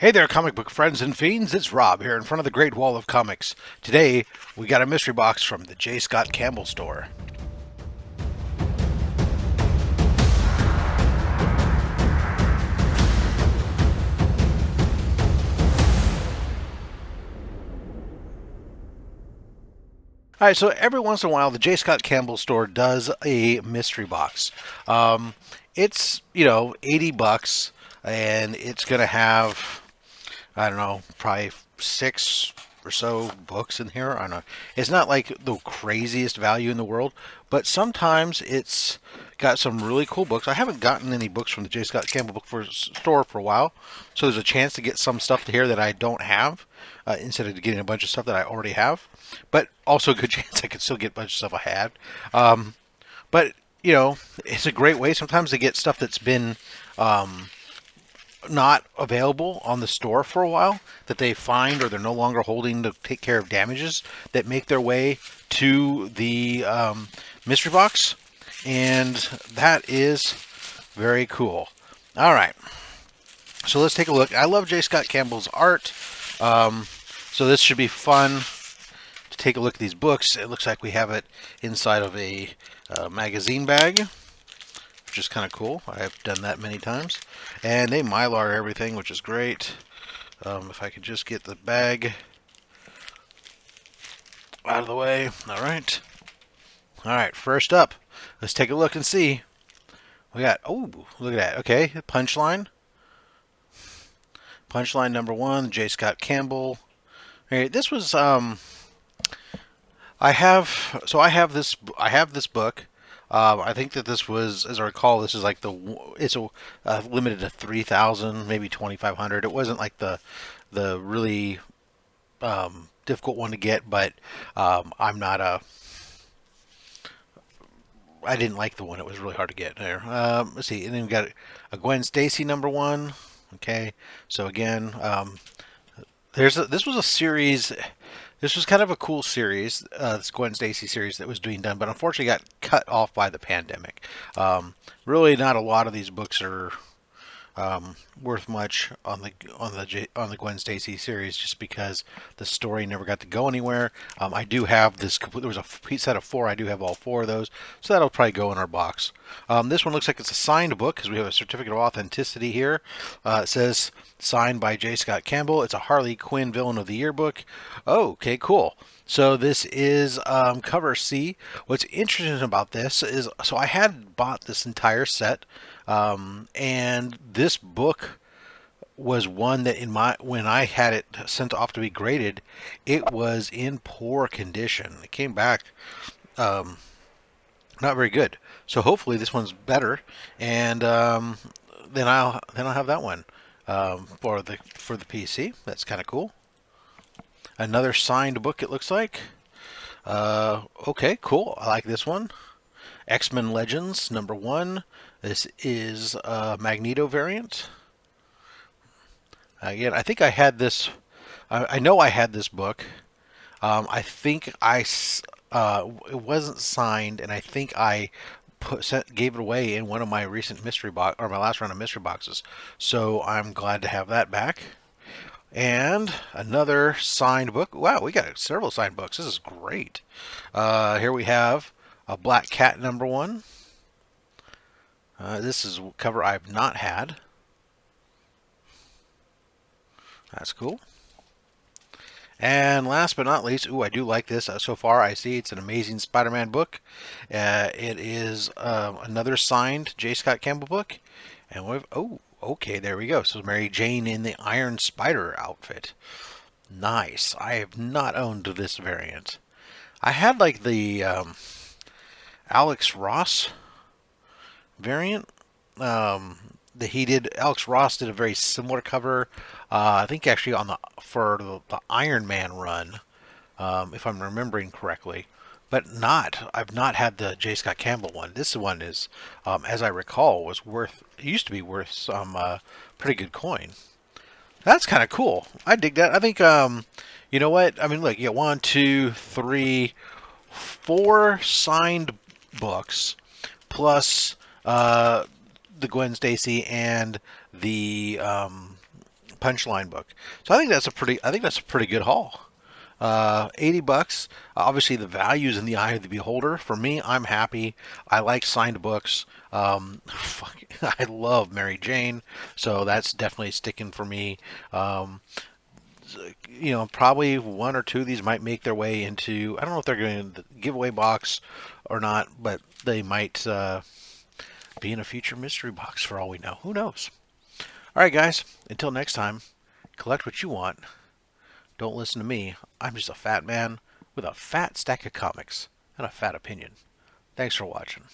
Hey there, comic book friends and fiends. It's Rob here in front of the Great Wall of Comics. Today, we got a mystery box from the J. Scott Campbell store. All right, so every once in a while, the J. Scott Campbell store does a mystery box. It's, 80 bucks, and it's going to have, I don't know, probably six or so books in here. I don't know. It's not like the craziest value in the world, but sometimes it's got some really cool books. I haven't gotten any books from the J. Scott Campbell store for a while, so there's a chance to get some stuff here that I don't have instead of getting a bunch of stuff that I already have. But also a good chance I could still get a bunch of stuff I had. But it's a great way sometimes to get stuff that's been not available on the store for a while that they find or they're no longer holding to take care of damages that make their way to the mystery box, and that is very cool. All right, so let's take a look. I love J. Scott Campbell's art, so this should be fun to take a look at these books. It looks like we have it inside of a magazine bag, which is kind of cool. I've done that many times. And they Mylar everything, which is great. If I could just get the bag out of the way. All right. All right, first up, let's take a look and see. We got, oh, look at that. Okay, Punchline. Punchline number 1, J. Scott Campbell. All right, this was, I have this book. I think that this was, as I recall, this is like it's limited to 3,000, maybe 2,500. It wasn't like the really difficult one to get, but I'm not I didn't like the one. It was really hard to get there. Let's see, and then we got a Gwen Stacy number 1. Okay, so again, this was a series. This was kind of a cool series, this Gwen Stacy series that was being done, but unfortunately got cut off by the pandemic. Really, not a lot of these books are worth much on the Gwen Stacy series, just because the story never got to go anywhere. I do have this. There was a set of 4. I do have all 4 of those, so that'll probably go in our box. This one looks like it's a signed book because we have a certificate of authenticity here. It says signed by J. Scott Campbell. It's a Harley Quinn Villain of the Year book. Oh, okay, cool. So this is cover C. What's interesting about this is, so I had bought this entire set, and this book was one that when I had it sent off to be graded, it was in poor condition. It came back not very good. So hopefully this one's better, and then I'll have that one for the PC. That's kind of cool. Another signed book, it looks like. Okay, cool. I like this one. X-Men Legends number 1. This is a Magneto variant. Again, I think I had this. I know I had this book. I think it wasn't signed, and I think I gave it away in one of my recent mystery box, or my last round of mystery boxes. So I'm glad to have that back. And another signed book. Wow, we got several signed books. This is great. Here we have a Black Cat number 1. This is a cover I've not had. That's cool. And last but not least, I do like this. So far, I see it's an Amazing Spider-Man book. It is another signed J. Scott Campbell book. And we've, okay, there we go. So Mary Jane in the Iron Spider outfit. Nice. I have not owned this variant. I had like the Alex Ross variant. Alex Ross did a very similar cover. I think actually for the Iron Man run, if I'm remembering correctly. But I've not had the J. Scott Campbell one. This one is, as I recall, used to be worth some pretty good coin. That's kind of cool. I dig that. I think, you know what? I mean, look, you got 1, 2, 3, 4 signed books, plus the Gwen Stacy and the Punchline book. So I think that's a pretty good haul. $80. Obviously, the value is in the eye of the beholder. For me, I'm happy. I like signed books. I love Mary Jane, so that's definitely sticking for me. Um, Probably one or two of these might make their way into. I don't know if they're going to the giveaway box or not, but they might be in a future mystery box for all we know. Who knows? All right, guys. Until next time, collect what you want. Don't listen to me. I'm just a fat man with a fat stack of comics and a fat opinion. Thanks for watching.